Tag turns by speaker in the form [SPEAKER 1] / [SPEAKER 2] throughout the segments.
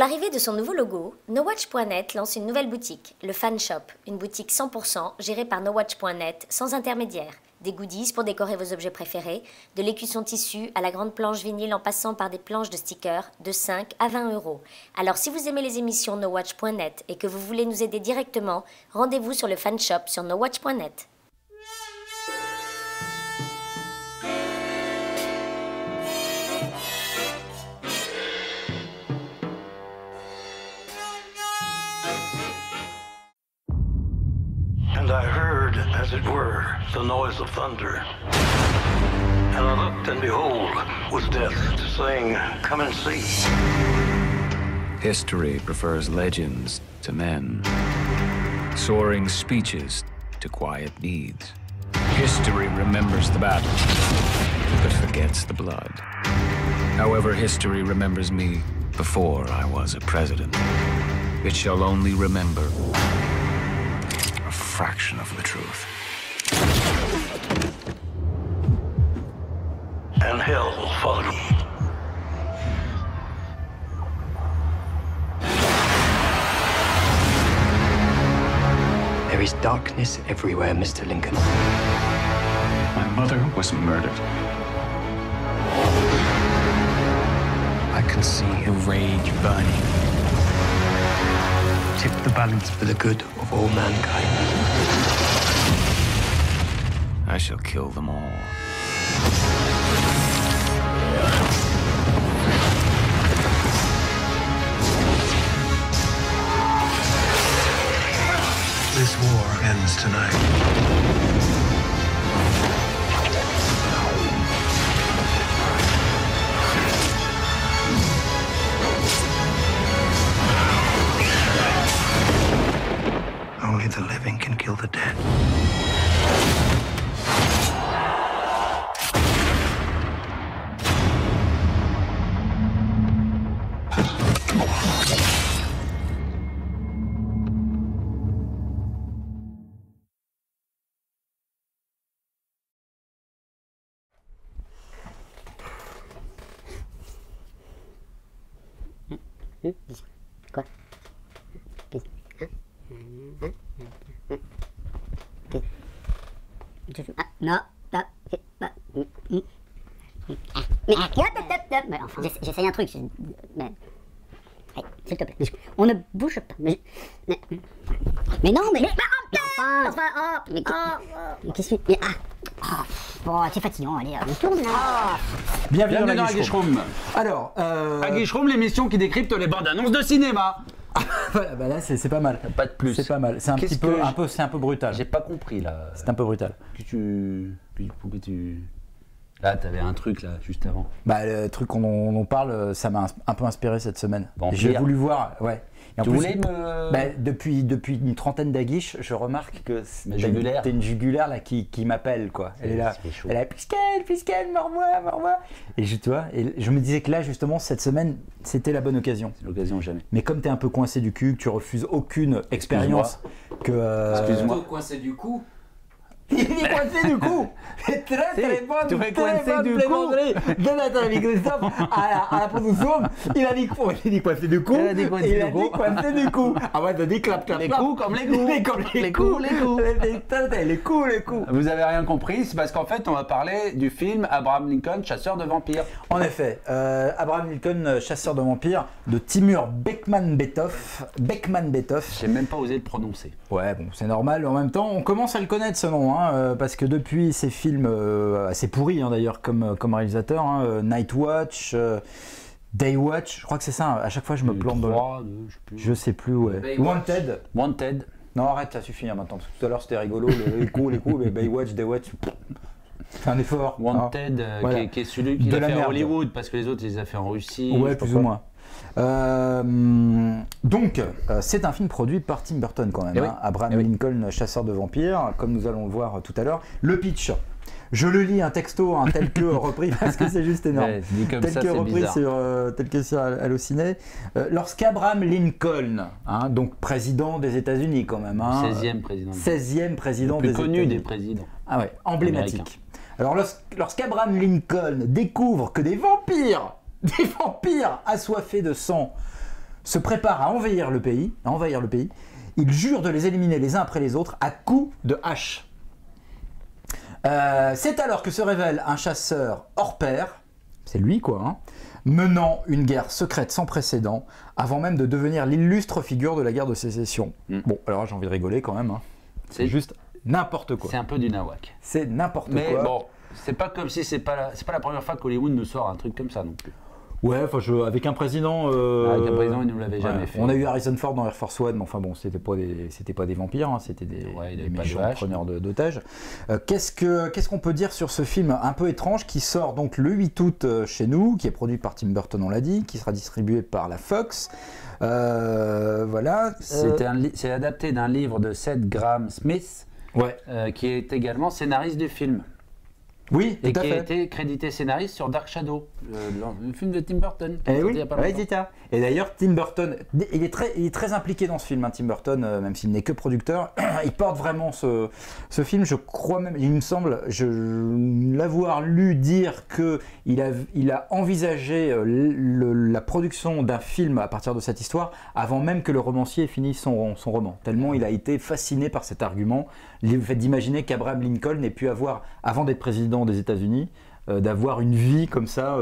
[SPEAKER 1] l'arrivée de son nouveau logo, NoWatch.net lance une nouvelle boutique, le Fan Shop, une boutique 100% gérée par NoWatch.net sans intermédiaire. Des goodies pour décorer vos objets préférés, de l'écusson tissu à la grande planche vinyle en passant par des planches de stickers de 5 à 20 euros. Alors si vous aimez les émissions NoWatch.net et que vous voulez nous aider directement, rendez-vous sur le Fan Shop sur NoWatch.net.
[SPEAKER 2] And I heard, as it were, the noise of thunder. And I looked, and behold, was death, saying, "Come and see."
[SPEAKER 3] History prefers legends to men, soaring speeches to quiet deeds. History remembers the battle, but forgets the blood. However, history remembers me before I was a president. It shall only remember a fraction of the truth.
[SPEAKER 2] And hell followed me.
[SPEAKER 4] There is darkness everywhere, Mr. Lincoln.
[SPEAKER 3] My mother was murdered. I can see the rage burning.
[SPEAKER 4] Tip the balance for the good of all mankind.
[SPEAKER 3] I shall kill them all.
[SPEAKER 2] This war ends tonight. Only the living can kill the dead.
[SPEAKER 5] Quoi? Ah, non, non, mais enfin, j'essaye un truc, mais... Hey, s'il te plaît, on ne bouge pas, mais non, mais qu'est-ce que... Bon, c'est fatigant, allez, on tourne là.
[SPEAKER 6] Bienvenue dans Aguichroom. Alors, Aguichroom, l'émission qui décrypte les bandes annonces de cinéma.
[SPEAKER 7] Voilà, bah là c'est pas mal.
[SPEAKER 6] Pas de plus.
[SPEAKER 7] C'est pas mal. C'est c'est un peu brutal.
[SPEAKER 6] J'ai pas compris là.
[SPEAKER 7] C'est un peu brutal.
[SPEAKER 6] Pourquoi tu... Là, t'avais un truc là juste avant.
[SPEAKER 7] Bah le truc qu'on parle, ça m'a un peu inspiré cette semaine. J'ai voulu voir, ouais. Et en
[SPEAKER 6] tu
[SPEAKER 7] plus,
[SPEAKER 6] voulais me...
[SPEAKER 7] bah, depuis une trentaine d'aguiches, je remarque que t'as une jugulaire là qui m'appelle quoi. Elle est là. Elle est Pisquel, mors-moi. Et tu vois, et je me disais que là justement cette semaine, c'était la bonne occasion.
[SPEAKER 6] C'est l'occasion jamais.
[SPEAKER 7] Mais comme t'es un peu coincé du cul, que tu refuses aucune expérience,
[SPEAKER 6] Excuse-moi.
[SPEAKER 8] Coincé du cou.
[SPEAKER 7] Il est coincé du coup. C'est très bonne plaisanterie de Nathalie Christophe à la production. Il a dit coincé du coup. Il a dit coincé du coup. Ah ouais, t'as dit clap.
[SPEAKER 6] Les coups comme les coups.
[SPEAKER 7] Les coups.
[SPEAKER 6] Vous avez rien compris, c'est parce qu'en fait on va parler du film Abraham Lincoln, chasseur de vampires.
[SPEAKER 7] En effet, Abraham Lincoln, chasseur de vampires, de Timur Bekmambetov.
[SPEAKER 6] J'ai même pas osé le prononcer.
[SPEAKER 7] Ouais, bon, c'est normal. En même temps, on commence à le connaître ce nom, hein, parce que depuis ses films assez pourris hein, d'ailleurs comme réalisateur, hein, Night Watch, Day Watch, je crois que c'est ça. À chaque fois, je me plante. Je sais plus. Ouais. Wanted. Non, arrête, ça suffit hein, maintenant. Parce que tout à l'heure, c'était rigolo. Les coups, mais Baywatch, Day Watch. Fais un effort.
[SPEAKER 6] Wanted, voilà. qui est celui qu'il a fait à Hollywood, parce que les autres, il les a fait en Russie.
[SPEAKER 7] Ouais, plus ou moins. Donc, c'est un film produit par Tim Burton quand même, hein. Abraham Lincoln, chasseur de vampires, comme nous allons le voir tout à l'heure. Le pitch, je le lis un texto tel que repris parce que c'est juste énorme, tel que sur Allociné. Lorsqu'Abraham Lincoln, hein, donc président des États-Unis quand même, hein,
[SPEAKER 6] 16e président,
[SPEAKER 7] 16e président
[SPEAKER 6] le plus connu des présidents,
[SPEAKER 7] ah ouais, emblématique. Alors lorsqu'Abraham Lincoln découvre que des vampires assoiffés de sang se préparent à envahir le pays. Ils jurent de les éliminer les uns après les autres à coups de hache. C'est alors que se révèle un chasseur hors pair, c'est lui quoi, hein, menant une guerre secrète sans précédent, avant même de devenir l'illustre figure de la guerre de sécession. Bon, alors j'ai envie de rigoler quand même, hein. C'est juste n'importe quoi.
[SPEAKER 6] C'est un peu du nawak.
[SPEAKER 7] C'est n'importe quoi.
[SPEAKER 6] Mais bon, c'est pas comme si c'est pas la première fois qu'Hollywood nous sort un truc comme ça non plus.
[SPEAKER 7] Ouais, enfin, avec un président.
[SPEAKER 6] Avec un président, il ne nous l'avait jamais fait.
[SPEAKER 7] On a eu Harrison Ford dans Air Force One, mais enfin bon, c'était pas des vampires, hein, c'était des méchants preneurs d'otages. Qu'est-ce qu'on peut dire sur ce film un peu étrange qui sort donc le 8 août chez nous, qui est produit par Tim Burton, on l'a dit, qui sera distribué par la Fox. Voilà.
[SPEAKER 6] C'est adapté d'un livre de Seth Graham Smith, qui est également scénariste du film.
[SPEAKER 7] Oui,
[SPEAKER 6] et qui a été crédité scénariste sur Dark Shadow, le film de Tim Burton.
[SPEAKER 7] Et d'ailleurs, Tim Burton, il est très impliqué dans ce film, hein, Tim Burton, même s'il n'est que producteur. Il porte vraiment ce film. Je crois même, il me semble, l'avoir lu dire qu'il a envisagé la production d'un film à partir de cette histoire avant même que le romancier ait fini son roman. Tellement il a été fasciné par cet argument, le fait d'imaginer qu'Abraham Lincoln ait pu avoir, avant d'être président des États-Unis, d'avoir une vie comme ça,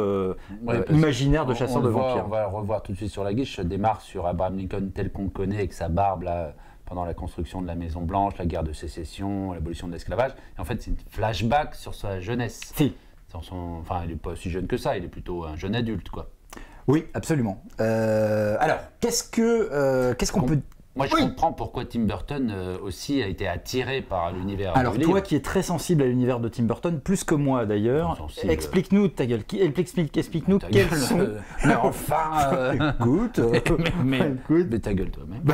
[SPEAKER 7] imaginaire de chasseur de vampires.
[SPEAKER 6] On va le revoir tout de suite sur la guiche. Je démarre sur Abraham Lincoln tel qu'on le connaît, avec sa barbe là, pendant la construction de la Maison Blanche, la guerre de sécession, l'abolition de l'esclavage. Et en fait, c'est une flashback sur sa jeunesse.
[SPEAKER 7] Si.
[SPEAKER 6] Enfin, il n'est pas si jeune que ça, il est plutôt un jeune adulte, quoi.
[SPEAKER 7] Oui, absolument. Alors, qu'est-ce qu'on peut...
[SPEAKER 6] Moi, je comprends pourquoi Tim Burton aussi a été attiré par l'univers.
[SPEAKER 7] Alors, toi qui es très sensible à l'univers de Tim Burton, plus que moi d'ailleurs, explique-nous ta gueule. Explique-nous quels sont.
[SPEAKER 6] Mais enfin
[SPEAKER 7] Écoute,
[SPEAKER 6] mais ta gueule toi-même.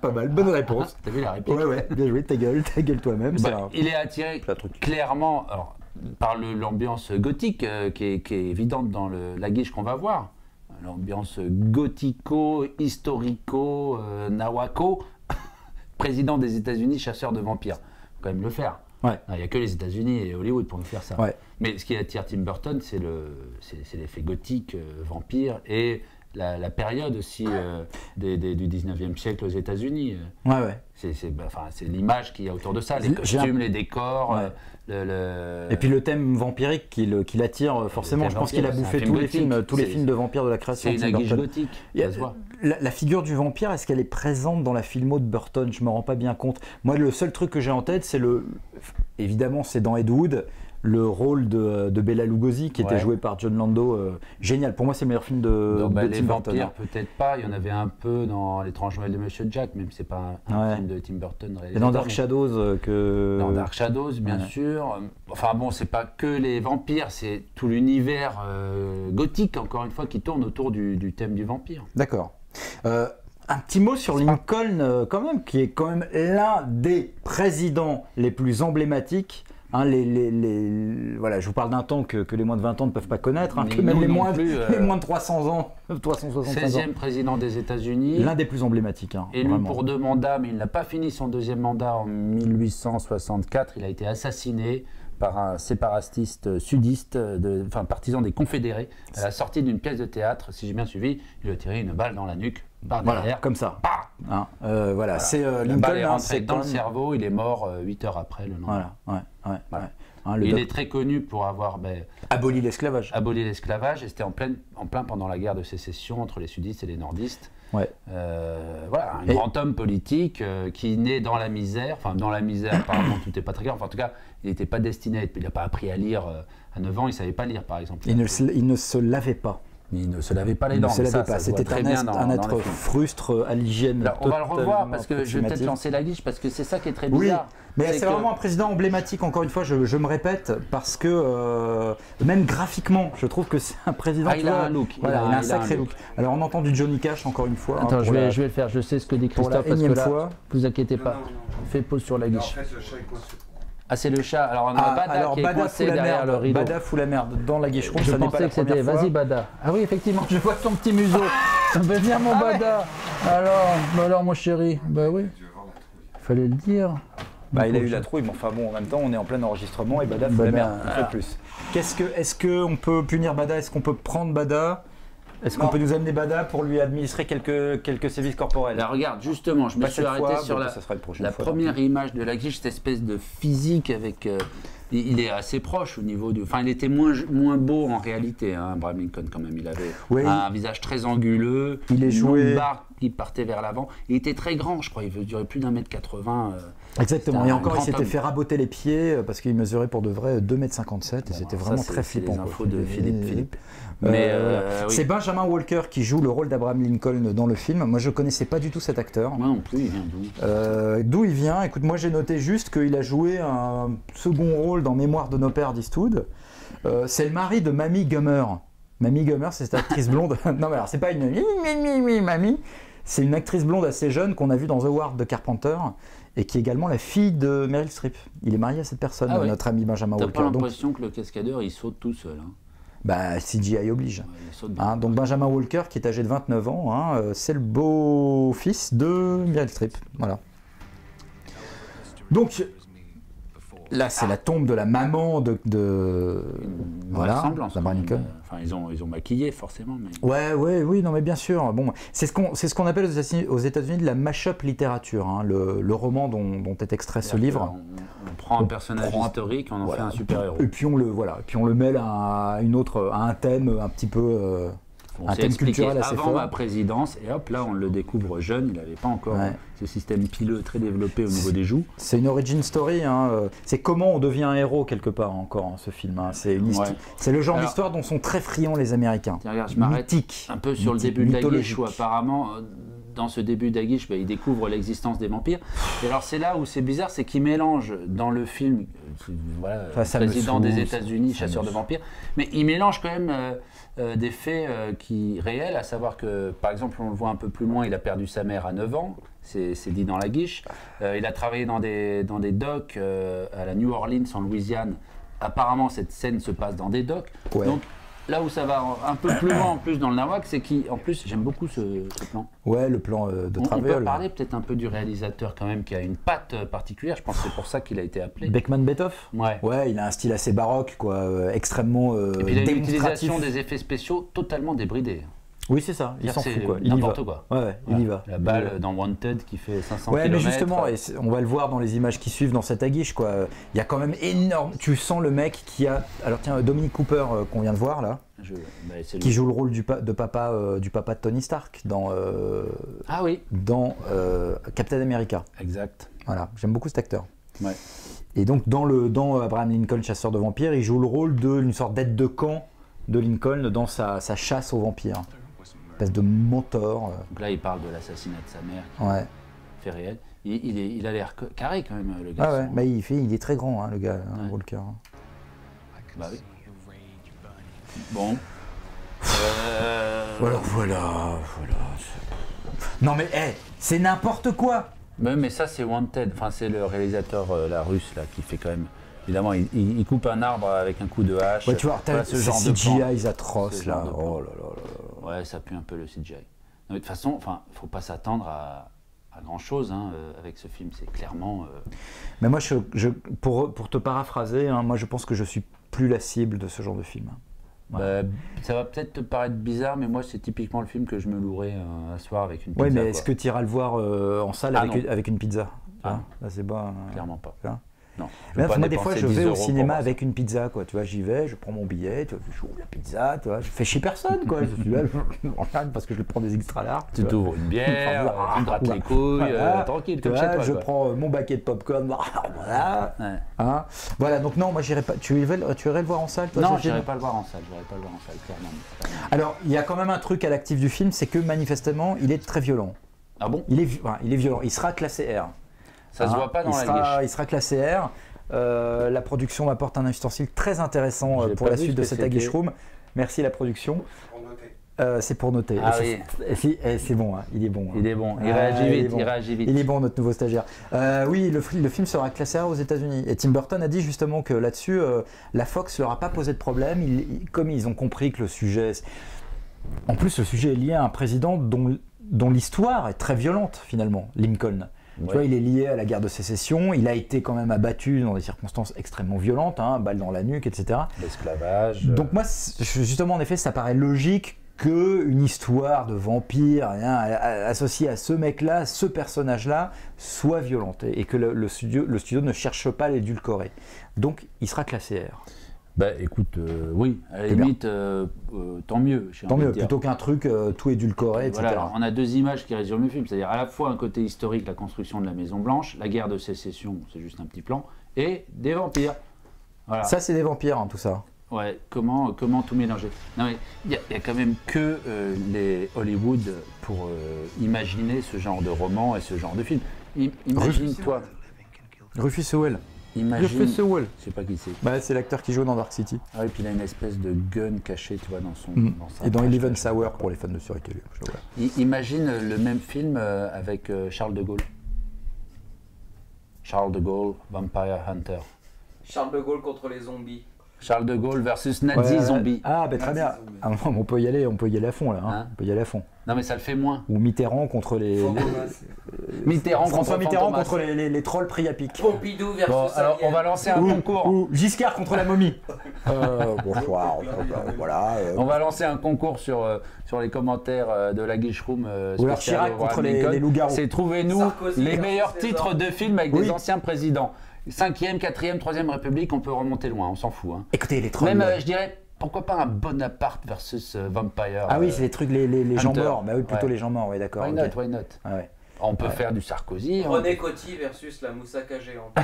[SPEAKER 7] Pas mal, bonne réponse.
[SPEAKER 6] T'as vu la réplique?
[SPEAKER 7] Ouais, bien joué, ta gueule toi-même.
[SPEAKER 6] Il est attiré clairement par l'ambiance gothique qui est évidente dans la guiche qu'on va voir. L'ambiance gothico, historico, nawako, président des États-Unis, chasseur de vampires. Faut quand même le faire. Il n'y a que les États-Unis et Hollywood pour nous faire ça. Mais ce qui attire Tim Burton, c'est l'effet gothique, vampire, et la période aussi du 19e siècle aux États-Unis. C'est l'image qu'il y a autour de ça, les costumes, les décors.
[SPEAKER 7] Et puis le thème vampirique qui l'attire forcément. Je pense qu'il a bouffé tous les films de vampires de la création.
[SPEAKER 6] C'est une aguiche gothique.
[SPEAKER 7] La figure du vampire, est-ce qu'elle est présente dans la filmo de Burton? Je me rends pas bien compte. Moi, le seul truc que j'ai en tête, c'est évidemment, c'est dans Ed Wood, le rôle de Bela Lugosi qui était joué par John Lando. Génial. Pour moi, c'est le meilleur film de Tim Burton.
[SPEAKER 6] Les vampires, peut-être pas. Il y en avait un peu dans L'étrange Noël de Monsieur Jack, même si c'est pas un film de Tim Burton réalisé.
[SPEAKER 7] Et dans Dark Shadows
[SPEAKER 6] Dans Dark Shadows, bien sûr. Enfin bon, c'est pas que les vampires, c'est tout l'univers gothique, encore une fois, qui tourne autour du thème du vampire.
[SPEAKER 7] D'accord. Un petit mot sur Lincoln, quand même, qui est quand même l'un des présidents les plus emblématiques. Hein, voilà, je vous parle d'un temps que les moins de 20 ans ne peuvent pas connaître, hein, que même les moins de 300 ans, 365 ans.
[SPEAKER 6] 16e président des États-Unis.
[SPEAKER 7] L'un des plus emblématiques. Hein,
[SPEAKER 6] élu pour 2 mandats, mais il n'a pas fini son 2e mandat en 1864. Il a été assassiné par un séparatiste sudiste, partisan des Confédérés, à la sortie d'une pièce de théâtre. Si j'ai bien suivi, il lui a tiré une balle dans la nuque.
[SPEAKER 7] Voilà, comme ça.
[SPEAKER 6] Hein,
[SPEAKER 7] c'est
[SPEAKER 6] la balle est rentrée dans le cerveau, il est mort 8 heures après le lendemain. Il est très connu pour avoir
[SPEAKER 7] aboli l'esclavage.
[SPEAKER 6] Et c'était en plein pendant la guerre de sécession entre les sudistes et les nordistes. Un grand homme politique qui naît dans la misère, apparemment tout n'est pas très clair, en tout cas il n'était pas destiné, il n'a pas appris à lire à 9 ans, il ne savait pas lire par exemple.
[SPEAKER 7] Il ne se lavait pas.
[SPEAKER 6] Il ne se lavait pas les dents.
[SPEAKER 7] C'était un être frustre à l'hygiène.
[SPEAKER 6] On va le revoir parce que je vais peut-être lancer la guiche parce que c'est ça qui est très bizarre.
[SPEAKER 7] Oui, mais c'est vraiment un président emblématique, encore une fois, je me répète, parce que même graphiquement, je trouve que c'est un président.
[SPEAKER 6] Il a un look.
[SPEAKER 7] Il a un sacré look. Alors on entend du Johnny Cash encore une fois.
[SPEAKER 6] Attends, je vais le faire, je sais ce que dit Christophe parce que là, ne vous inquiétez pas. Fais pause sur la guiche. Ah, c'est le chat. Alors, on a Bada qui est coincé derrière le rideau.
[SPEAKER 7] Bada fout la merde dans la guicheron.
[SPEAKER 6] Je pensais que c'était vas-y Bada. Ah oui, effectivement, je vois son petit museau. Ça veut dire mon Bada. Alors mon chéri. Bah oui. Il fallait le dire.
[SPEAKER 7] Il a eu la trouille, mais enfin bon, en même temps, on est en plein enregistrement et Bada fout la merde. Un peu plus. Est-ce qu'on peut punir Bada? Est-ce qu'on peut prendre Bada? Est-ce qu'on peut nous amener Bada pour lui administrer quelques sévices corporels?
[SPEAKER 6] Là, regarde, justement, je me
[SPEAKER 7] Pas
[SPEAKER 6] suis
[SPEAKER 7] cette
[SPEAKER 6] arrêté
[SPEAKER 7] fois,
[SPEAKER 6] sur
[SPEAKER 7] bon,
[SPEAKER 6] la,
[SPEAKER 7] ça sera une prochaine
[SPEAKER 6] la
[SPEAKER 7] fois,
[SPEAKER 6] première
[SPEAKER 7] tant pis.
[SPEAKER 6] image de la guiche, cette espèce de physique avec. Il est assez proche au niveau du. Enfin, il était moins beau en réalité, hein, Abraham Lincoln, quand même. Il avait un visage très anguleux,
[SPEAKER 7] il est joué.
[SPEAKER 6] une barbe qui partait vers l'avant. Il était très grand, je crois. Il durait plus d'1m80.
[SPEAKER 7] Exactement. Et encore, il
[SPEAKER 6] grand
[SPEAKER 7] s'était
[SPEAKER 6] homme.
[SPEAKER 7] fait raboter les pieds parce qu'il mesurait pour de vrai 2,57 m et c'était
[SPEAKER 6] Ça,
[SPEAKER 7] vraiment
[SPEAKER 6] c'est-
[SPEAKER 7] très
[SPEAKER 6] c'est
[SPEAKER 7] flippant.
[SPEAKER 6] les
[SPEAKER 7] quoi.
[SPEAKER 6] infos de Philippe.
[SPEAKER 7] Voilà.
[SPEAKER 6] Mais oui.
[SPEAKER 7] C'est Benjamin Walker qui joue le rôle d'Abraham Lincoln dans le film. Moi, je connaissais pas du tout cet acteur.
[SPEAKER 6] Moi non plus, il vient d'où?
[SPEAKER 7] D'où il vient? Écoute, moi j'ai noté juste qu'il a joué un second rôle dans Mémoire de nos pères d'Eastwood. C'est le mari de Mamie Gummer. Mamie Gummer, c'est cette actrice blonde. Non, mais alors c'est pas une mamie. C'est une actrice blonde assez jeune qu'on a vue dans The Ward de Carpenter et qui est également la fille de Meryl Streep. Il est marié à cette personne,
[SPEAKER 6] Ah ouais.
[SPEAKER 7] notre ami Benjamin
[SPEAKER 6] T'as
[SPEAKER 7] Walker.
[SPEAKER 6] pas
[SPEAKER 7] Donc,
[SPEAKER 6] l'impression que le cascadeur il saute tout seul, hein.
[SPEAKER 7] bah, CGI oblige.
[SPEAKER 6] Ouais, il saute bien.
[SPEAKER 7] Hein, donc Benjamin Walker, qui est âgé de 29 ans, hein, c'est le beau-fils de Meryl Streep. Voilà. Donc, là, c'est la tombe de la maman de
[SPEAKER 6] Une
[SPEAKER 7] voilà,
[SPEAKER 6] ressemblance,
[SPEAKER 7] d'Abraham
[SPEAKER 6] quand même.
[SPEAKER 7] Lincoln.
[SPEAKER 6] Enfin, ils ont maquillé forcément, mais.
[SPEAKER 7] Oui, non, mais bien sûr. Bon, c'est ce qu'on appelle aux États-Unis de la mash-up littérature, hein, le roman dont est extrait ce livre.
[SPEAKER 6] On prend un personnage historique, on en
[SPEAKER 7] Voilà.
[SPEAKER 6] fait un super-héros.
[SPEAKER 7] Et puis on le mêle à un thème un petit peu.
[SPEAKER 6] On
[SPEAKER 7] un
[SPEAKER 6] s'est
[SPEAKER 7] thème
[SPEAKER 6] expliqué
[SPEAKER 7] culturel assez
[SPEAKER 6] avant
[SPEAKER 7] fort.
[SPEAKER 6] ma présidence, et hop, là, on le découvre jeune, il n'avait pas encore
[SPEAKER 7] Ouais.
[SPEAKER 6] ce système pileux très développé au niveau des joues.
[SPEAKER 7] C'est une origin story, hein. C'est comment on devient un héros quelque part encore, hein, ce film. Hein. C'est le genre
[SPEAKER 6] Alors-
[SPEAKER 7] d'histoire dont sont très friands les Américains.
[SPEAKER 6] Tiens, regarde, je m'arrête
[SPEAKER 7] Mythique.
[SPEAKER 6] un peu sur le
[SPEAKER 7] Mythique,
[SPEAKER 6] début de la
[SPEAKER 7] mythologique.
[SPEAKER 6] guiche, où apparemment, dans ce début de la guiche, il découvre l'existence des vampires. Et alors, c'est là où c'est bizarre, c'est qu'il mélange dans le film, voilà,
[SPEAKER 7] Enfin, ça me
[SPEAKER 6] président
[SPEAKER 7] saoule,
[SPEAKER 6] des
[SPEAKER 7] ça
[SPEAKER 6] États-Unis,
[SPEAKER 7] me
[SPEAKER 6] chasseur de
[SPEAKER 7] saoule.
[SPEAKER 6] vampires, mais il mélange quand même des faits réels, à savoir que, par exemple, on le voit un peu plus loin, il a perdu sa mère à 9 ans, c'est dit dans la guiche. Il a travaillé dans des docks à la New Orleans, en Louisiane. Apparemment, cette scène se passe dans des docks.
[SPEAKER 7] Ouais.
[SPEAKER 6] Donc, là où ça va un peu plus loin en plus dans le nawak, c'est qu'en plus, j'aime beaucoup ce plan.
[SPEAKER 7] Ouais, le plan de
[SPEAKER 6] On peut
[SPEAKER 7] Travel.
[SPEAKER 6] parler peut-être un peu du réalisateur quand même, qui a une patte particulière. Je pense que c'est pour ça qu'il a été appelé.
[SPEAKER 7] Beckman Betoff.
[SPEAKER 6] Ouais.
[SPEAKER 7] Ouais, il a un style assez baroque, quoi, extrêmement
[SPEAKER 6] Et puis il a une
[SPEAKER 7] démonstratif.
[SPEAKER 6] utilisation des effets spéciaux totalement débridés.
[SPEAKER 7] Oui, c'est ça. Il s'en
[SPEAKER 6] C'est
[SPEAKER 7] fout, quoi. Il y va.
[SPEAKER 6] n'importe quoi.
[SPEAKER 7] Ouais, il y va.
[SPEAKER 6] La balle dans Wanted qui fait 500
[SPEAKER 7] Ouais,
[SPEAKER 6] km.
[SPEAKER 7] mais justement, et on va le voir dans les images qui suivent dans cette aguiche, quoi. Il y a quand même énorme. Tu sens le mec qui a. Alors tiens, Dominic Cooper qu'on vient de voir là, qui joue le rôle du papa de Tony Stark dans
[SPEAKER 6] Ah oui,
[SPEAKER 7] Captain America.
[SPEAKER 6] exact.
[SPEAKER 7] Voilà, j'aime beaucoup cet acteur.
[SPEAKER 6] Ouais.
[SPEAKER 7] Et donc dans Abraham Lincoln, chasseur de vampires, il joue le rôle d'une sorte d'aide de camp de Lincoln dans sa chasse aux vampires. Une espèce de mentor.
[SPEAKER 6] Donc là, il parle de l'assassinat de sa mère,
[SPEAKER 7] Ouais.
[SPEAKER 6] fait réel. Il a l'air carré quand même, le
[SPEAKER 7] Ah
[SPEAKER 6] garçon.
[SPEAKER 7] ouais, bah il est très grand, hein, le gars, hein,
[SPEAKER 6] Ouais.
[SPEAKER 7] Walker.
[SPEAKER 6] Bah oui. Bon.
[SPEAKER 7] Voilà. Non mais, c'est n'importe quoi.
[SPEAKER 6] Mais ça, c'est Wanted. Enfin, c'est le réalisateur, la russe, là, qui fait quand même. Évidemment, il coupe un arbre avec un coup de hache.
[SPEAKER 7] Ouais, tu vois, t'as
[SPEAKER 6] Voilà,
[SPEAKER 7] ce genre de CGI atroces
[SPEAKER 6] Ce
[SPEAKER 7] là.
[SPEAKER 6] genre de plan.
[SPEAKER 7] Oh là là.
[SPEAKER 6] Ouais, ça pue un peu le CGI. Non, mais de toute façon, faut pas s'attendre à grand chose avec ce film. C'est clairement.
[SPEAKER 7] Mais moi, pour te paraphraser, hein, moi je pense que je suis plus la cible de ce genre de film.
[SPEAKER 6] Bah, ça va peut-être te paraître bizarre, mais moi, c'est typiquement le film que je me louerais un soir avec une pizza.
[SPEAKER 7] Ouais, mais
[SPEAKER 6] quoi.
[SPEAKER 7] est-ce que tu iras le voir en salle
[SPEAKER 6] Ah,
[SPEAKER 7] avec une pizza? Tu vois,
[SPEAKER 6] Ah.
[SPEAKER 7] là, c'est pas.
[SPEAKER 6] Clairement pas.
[SPEAKER 7] Tu vois.
[SPEAKER 6] Non.
[SPEAKER 7] Mais là,
[SPEAKER 6] pas
[SPEAKER 7] moi, des fois,
[SPEAKER 6] dépenser
[SPEAKER 7] je
[SPEAKER 6] 10
[SPEAKER 7] vais au
[SPEAKER 6] € pour
[SPEAKER 7] cinéma
[SPEAKER 6] voir ça.
[SPEAKER 7] avec une pizza, quoi. Tu vois, j'y vais, je prends mon billet, tu vois, je ouvre la pizza, tu vois, je fais chier personne, quoi. Je suis là, je regarde parce que je prends des extra larges.
[SPEAKER 6] Tu t'ouvres une bière, tu te grattes les couilles, tranquille,
[SPEAKER 7] tu
[SPEAKER 6] comme
[SPEAKER 7] vois,
[SPEAKER 6] chez toi.
[SPEAKER 7] je
[SPEAKER 6] quoi.
[SPEAKER 7] prends mon baquet de popcorn, voilà.
[SPEAKER 6] Ouais.
[SPEAKER 7] Hein, voilà, donc non, moi j'irai pas. Tu irais le voir en salle, toi,
[SPEAKER 6] Non,
[SPEAKER 7] ce
[SPEAKER 6] j'irai
[SPEAKER 7] film
[SPEAKER 6] pas le voir en salle, clairement.
[SPEAKER 7] Alors, il y a quand même un truc à l'actif du film, c'est que manifestement, il est très violent.
[SPEAKER 6] Ah bon?
[SPEAKER 7] Il est violent. Il sera classé R.
[SPEAKER 6] Ça se voit pas dans la guiche.
[SPEAKER 7] Il sera classé R. La production m'apporte un ustensile très intéressant
[SPEAKER 6] J'ai
[SPEAKER 7] pour
[SPEAKER 6] pas
[SPEAKER 7] la
[SPEAKER 6] vu
[SPEAKER 7] suite
[SPEAKER 6] ce
[SPEAKER 7] de
[SPEAKER 6] que
[SPEAKER 7] cette
[SPEAKER 6] c'était.
[SPEAKER 7] Aguiche Room. Merci la production. C'est pour noter.
[SPEAKER 6] Ah
[SPEAKER 7] C'est bon, hein, il est bon. Hein.
[SPEAKER 6] Il est bon, il
[SPEAKER 7] Ah,
[SPEAKER 6] réagit
[SPEAKER 7] il est
[SPEAKER 6] vite,
[SPEAKER 7] bon.
[SPEAKER 6] il réagit vite.
[SPEAKER 7] Il est bon, notre nouveau stagiaire. Oui, le film sera classé R aux États-Unis. Et Tim Burton a dit justement que là-dessus, la Fox leur a pas posé de problème. Comme ils ont compris que le sujet. En plus, le sujet est lié à un président dont l'histoire est très violente, finalement, Lincoln.
[SPEAKER 6] Ouais.
[SPEAKER 7] Tu vois, il est lié à la guerre de sécession. Il a été quand même abattu dans des circonstances extrêmement violentes, hein, balle dans la nuque, etc.
[SPEAKER 6] L'esclavage.
[SPEAKER 7] Donc, moi, justement, en effet, ça paraît logique qu'une histoire de vampire associée à ce mec-là, ce personnage-là, soit violente et que le studio ne cherche pas à l'édulcorer. Donc, il sera classé R.
[SPEAKER 6] Bah écoute, oui, à la limite, tant mieux.
[SPEAKER 7] Tant mieux, plutôt qu'un truc tout édulcoré, etc.
[SPEAKER 6] Voilà, on a deux images qui résument le film, c'est-à-dire à la fois un côté historique, la construction de la Maison Blanche, la guerre de sécession, c'est juste un petit plan, et des vampires. Voilà.
[SPEAKER 7] Ça, c'est des vampires, hein, tout ça.
[SPEAKER 6] Ouais, comment tout mélanger? Non mais il y a quand même que les Hollywood pour imaginer ce genre de roman et ce genre de film. Imagine-toi.
[SPEAKER 7] Rufus Sewell.
[SPEAKER 6] Imagine.
[SPEAKER 7] Rufus Sewell.
[SPEAKER 6] Je sais pas qui c'est.
[SPEAKER 7] Bah, c'est l'acteur qui joue dans Dark City.
[SPEAKER 6] Ah oui, puis il a une espèce de gun caché, tu vois, dans son. Dans sa
[SPEAKER 7] Et dans
[SPEAKER 6] poche.
[SPEAKER 7] Eleven Hour pour les fans de série télé.
[SPEAKER 6] Imagine le même film avec Charles de Gaulle. Charles de Gaulle, Vampire Hunter.
[SPEAKER 8] Charles de Gaulle contre les zombies.
[SPEAKER 6] Charles de Gaulle versus Nazi zombie.
[SPEAKER 7] Ah, bah très bien. Ah, non, on peut y aller à fond là.
[SPEAKER 6] Hein
[SPEAKER 7] On peut y aller à fond.
[SPEAKER 6] Non mais ça le fait moins.
[SPEAKER 7] Ou Mitterrand contre les. François Mitterrand contre les trolls pris à pic.
[SPEAKER 8] Pompidou versus.
[SPEAKER 6] Bon, alors on va lancer un concours.
[SPEAKER 7] Ou Giscard contre la momie. Bonsoir. Voilà.
[SPEAKER 6] On va lancer un concours sur les commentaires de la Guiche Room.
[SPEAKER 7] Ou alors Chirac contre les loups-garous.
[SPEAKER 6] C'est trouvez-nous
[SPEAKER 8] Sarkozy
[SPEAKER 6] les
[SPEAKER 8] versus
[SPEAKER 6] meilleurs
[SPEAKER 8] César.
[SPEAKER 6] titres de films avec des anciens présidents. 5e, 4e, 3e République, on peut remonter loin, on s'en fout. Hein.
[SPEAKER 7] Écoutez, les trolls.
[SPEAKER 6] Même, je dirais, pourquoi pas un Bonaparte versus Vampire.
[SPEAKER 7] Ah oui, c'est les trucs, les gens
[SPEAKER 6] Hunter.
[SPEAKER 7] morts. Bah oui, plutôt
[SPEAKER 6] Ouais.
[SPEAKER 7] les gens morts, oui, d'accord.
[SPEAKER 6] Why
[SPEAKER 7] ok.
[SPEAKER 6] not, why not?
[SPEAKER 7] Ah ouais.
[SPEAKER 6] On peut faire du Sarkozy.
[SPEAKER 8] René Coty versus la moussaka géante.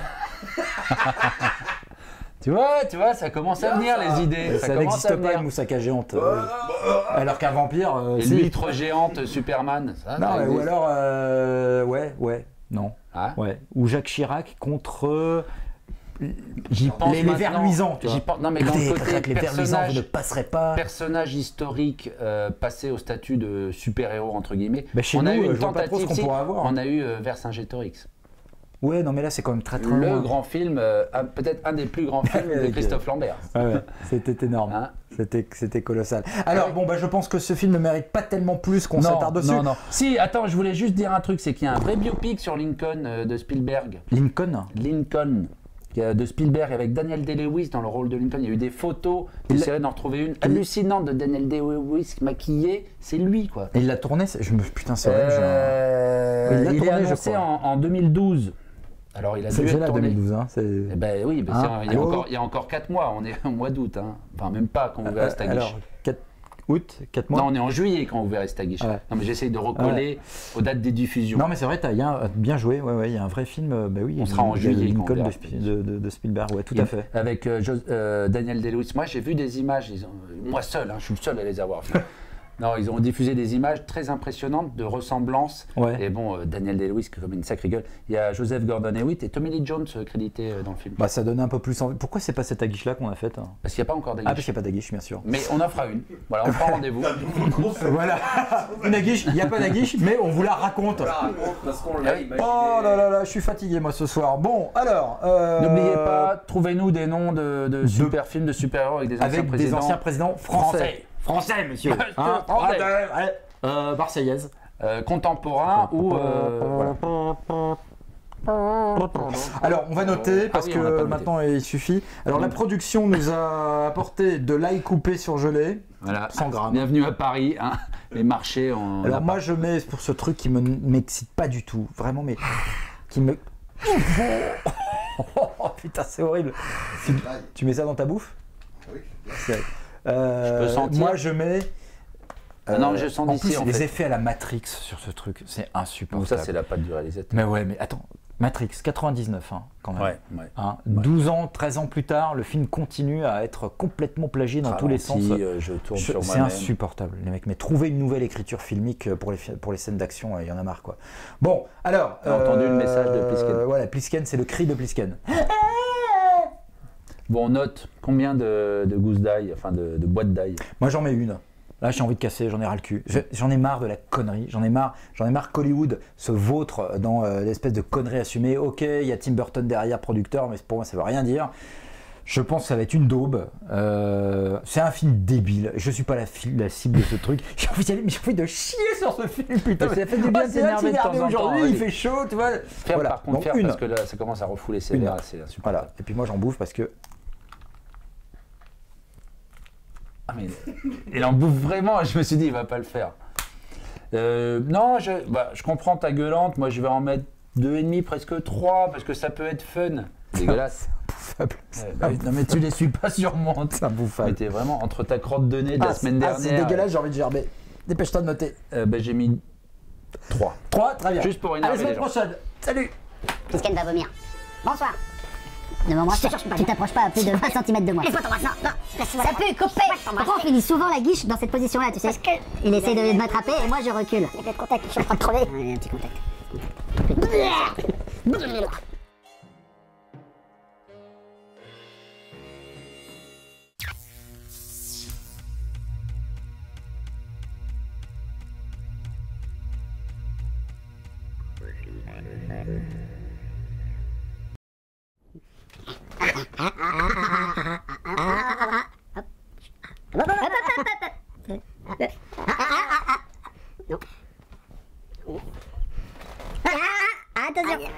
[SPEAKER 6] Tu vois, ça commence à venir les idées.
[SPEAKER 7] Ça
[SPEAKER 6] commence
[SPEAKER 7] n'existe
[SPEAKER 6] à
[SPEAKER 7] pas
[SPEAKER 6] venir.
[SPEAKER 7] une moussaka géante. Alors qu'un vampire.
[SPEAKER 6] Une
[SPEAKER 7] si.
[SPEAKER 6] huître géante Superman. Ça,
[SPEAKER 7] Non,
[SPEAKER 6] ça
[SPEAKER 7] ou
[SPEAKER 6] existe.
[SPEAKER 7] alors. Ouais, non.
[SPEAKER 6] Ah.
[SPEAKER 7] Ouais. Ou Jacques Chirac contre.
[SPEAKER 6] J'y pense
[SPEAKER 7] les
[SPEAKER 6] maintenant.
[SPEAKER 7] vers luisants. Tu vois.
[SPEAKER 6] J'y pense. Non, mais dans
[SPEAKER 7] Écoutez,
[SPEAKER 6] le côté
[SPEAKER 7] les vers luisants, vous ne
[SPEAKER 6] personnage,
[SPEAKER 7] passerez pas.
[SPEAKER 6] personnage historique passé au statut de super-héros entre guillemets.
[SPEAKER 7] Bah, chez
[SPEAKER 6] on a
[SPEAKER 7] nous,
[SPEAKER 6] eu une
[SPEAKER 7] je vois pas trop ce qu'on
[SPEAKER 6] tentative.
[SPEAKER 7] pourrait avoir.
[SPEAKER 6] On a eu Vercingétorix.
[SPEAKER 7] Ouais, non, mais là, c'est quand même très très
[SPEAKER 6] Le
[SPEAKER 7] loin.
[SPEAKER 6] grand film, peut-être un des plus grands films de
[SPEAKER 7] Avec,
[SPEAKER 6] Christophe Lambert.
[SPEAKER 7] Ouais, c'était énorme.
[SPEAKER 6] Hein
[SPEAKER 7] C'était colossal. Alors, bon, bah, je pense que ce film ne mérite pas tellement plus qu'on s'attarde dessus.
[SPEAKER 6] non. Si, attends, je voulais juste dire un truc, c'est qu'il y a un vrai biopic sur Lincoln de Spielberg.
[SPEAKER 7] Lincoln.
[SPEAKER 6] Lincoln de Spielberg avec Daniel Day-Lewis dans le rôle de Lincoln. Il y a eu des photos, j'essaierai d'en retrouver une hallucinante de Daniel Day-Lewis maquillé. C'est lui, quoi.
[SPEAKER 7] Et il l'a tourné, putain, c'est horrible. Il l'a
[SPEAKER 6] il est
[SPEAKER 7] tourné, je
[SPEAKER 6] annoncé
[SPEAKER 7] crois.
[SPEAKER 6] en 2012. Alors il a dû
[SPEAKER 7] C'est
[SPEAKER 6] être
[SPEAKER 7] là,
[SPEAKER 6] tourné.
[SPEAKER 7] 2012. Hein,
[SPEAKER 6] Eh ben oui, ben
[SPEAKER 7] Hein,
[SPEAKER 6] il y a encore 4 mois, on est au mois d'août. Hein. Enfin, même pas quand vous verrez Stagish.
[SPEAKER 7] alors, 4 août, 4 mois.
[SPEAKER 6] Non, on est en juillet quand vous verrez Stagish.
[SPEAKER 7] Ouais.
[SPEAKER 6] Non, mais j'essaye de recoller aux dates des diffusions.
[SPEAKER 7] Non, mais c'est vrai, bien joué. Ouais, il y a un vrai film. Bah oui,
[SPEAKER 6] On sera en
[SPEAKER 7] il y a
[SPEAKER 6] juillet quand on
[SPEAKER 7] Lincoln
[SPEAKER 6] verra
[SPEAKER 7] de Spielberg. Ouais, tout à fait.
[SPEAKER 6] Avec Daniel Day-Lewis. Moi, j'ai vu des images, moi seul, hein, je suis le seul à les avoir vues. Non, ils ont diffusé des images très impressionnantes de ressemblances.
[SPEAKER 7] Ouais.
[SPEAKER 6] Et bon, Daniel Day-Lewis, qui a comme une sacrée gueule. Il y a Joseph Gordon-Levitt et Tommy Lee Jones crédités dans le film.
[SPEAKER 7] Bah, ça donnait un peu plus envie. Pourquoi c'est pas cette aguiche là qu'on a faite, hein
[SPEAKER 6] Parce qu'il n'y a pas encore
[SPEAKER 7] Ah,
[SPEAKER 6] d'aguiche.
[SPEAKER 7] parce qu'il n'y a pas d'aguiche, bien sûr.
[SPEAKER 6] Mais on en fera une. Voilà, on prend rendez-vous.
[SPEAKER 7] Voilà, une aguiche, il n'y a pas d'aguiche, mais on vous la raconte.
[SPEAKER 8] Parce qu'on l'a imaginé.
[SPEAKER 7] Oh là là là, je suis fatigué moi ce soir. Bon, alors.
[SPEAKER 6] N'oubliez pas, trouvez-nous des noms de super films, de super-héros avec des anciens
[SPEAKER 7] Avec
[SPEAKER 6] présidents.
[SPEAKER 7] des anciens présidents français. Français, monsieur. Hein,
[SPEAKER 6] Français.
[SPEAKER 7] Marseillaise.
[SPEAKER 6] Contemporains ou. Voilà.
[SPEAKER 7] Alors, on va noter parce
[SPEAKER 6] oui, on l'a pas
[SPEAKER 7] que
[SPEAKER 6] noté.
[SPEAKER 7] maintenant il suffit. Alors, la production nous a apporté de l'ail coupé surgelé,
[SPEAKER 6] Voilà.
[SPEAKER 7] 100 grammes.
[SPEAKER 6] Bienvenue à Paris. Hein. Les marchés, on.
[SPEAKER 7] Alors, moi, je mets pour ce truc qui m'excite pas du tout, vraiment, mais qui me. Oh, putain, c'est horrible. Tu mets ça dans ta bouffe?
[SPEAKER 9] Oui.
[SPEAKER 7] Je
[SPEAKER 6] peux sentir.
[SPEAKER 7] Moi, je mets.
[SPEAKER 6] Ah non, je sens
[SPEAKER 7] en
[SPEAKER 6] d'ici,
[SPEAKER 7] plus,
[SPEAKER 6] en
[SPEAKER 7] les
[SPEAKER 6] fait.
[SPEAKER 7] effets à la Matrix sur ce truc, c'est
[SPEAKER 6] Donc
[SPEAKER 7] insupportable.
[SPEAKER 6] ça, c'est la patte du réalisateur.
[SPEAKER 7] Mais ouais, mais attends, Matrix, 99, hein, quand même.
[SPEAKER 6] Ouais.
[SPEAKER 7] Hein, 12 ans, 13 ans plus tard, le film continue à être complètement plagié dans tous les sens.
[SPEAKER 6] Je tourne sur
[SPEAKER 7] C'est
[SPEAKER 6] moi-même.
[SPEAKER 7] insupportable, les mecs. Mais trouver une nouvelle écriture filmique pour les scènes d'action, il y en a marre, quoi. Bon, alors.
[SPEAKER 6] T'as entendu le message de Plisken.
[SPEAKER 7] Voilà, Plisken, c'est le cri de Plisken.
[SPEAKER 6] Bon, on note combien de gousses d'ail, enfin de boîtes d'ail.
[SPEAKER 7] Moi, j'en mets une. Là, j'ai envie de casser, j'en ai ras le cul. J'en ai marre de la connerie. J'en ai marre qu'Hollywood se vautre dans l'espèce de connerie assumée. Ok, il y a Tim Burton derrière, producteur, mais pour moi, ça veut rien dire. Je pense que ça va être une daube. C'est un film débile. Je suis pas la cible de ce truc. J'ai envie d'y aller, mais j'ai envie de chier sur ce film, putain.
[SPEAKER 6] Ça fait du bien de
[SPEAKER 7] c'est vrai
[SPEAKER 6] s'énerver de temps en temps,
[SPEAKER 7] aujourd'hui,
[SPEAKER 6] vas-y.
[SPEAKER 7] il fait chaud, tu vois.
[SPEAKER 6] Faire
[SPEAKER 7] Voilà.
[SPEAKER 6] par contre,
[SPEAKER 7] Donc,
[SPEAKER 6] faire
[SPEAKER 7] une.
[SPEAKER 6] parce que là, ça commence à refouler ses
[SPEAKER 7] Une.
[SPEAKER 6] verres, c'est insupportable.
[SPEAKER 7] Voilà. Et puis moi, j'en bouffe parce que.
[SPEAKER 6] Ah, mais il en bouffe vraiment. Je me suis dit, il va pas le faire. Non, je comprends ta gueulante. Moi, je vais en mettre 2,5, presque 3, parce que ça peut être fun. Dégueulasse.
[SPEAKER 7] Faible.
[SPEAKER 6] Non, mais tu les suis pas sûrement.
[SPEAKER 7] C'est imbouffable.
[SPEAKER 6] Mais t'es vraiment entre ta crotte de nez de la semaine dernière.
[SPEAKER 7] C'est dégueulasse, j'ai envie de gerber. Dépêche-toi de noter.
[SPEAKER 6] J'ai mis 3.
[SPEAKER 7] 3, très bien.
[SPEAKER 6] Juste pour
[SPEAKER 7] À la
[SPEAKER 6] énerver les
[SPEAKER 7] semaine
[SPEAKER 6] gens.
[SPEAKER 7] prochaine. Salut.
[SPEAKER 5] Pisken va vomir. Bonsoir. Ne m'embrasse pas. Tu t'approches pas à plus de 20 cm de moi. Laisse-moi t'embrasser. Non, ça pue, coupé. Pourquoi on finit souvent la guiche dans cette position-là, tu sais? Parce que il essaie de m'attraper et moi je recule. Il y a peut-être contact, je suis en train de crever. Il y a un petit contact. Non. Attention.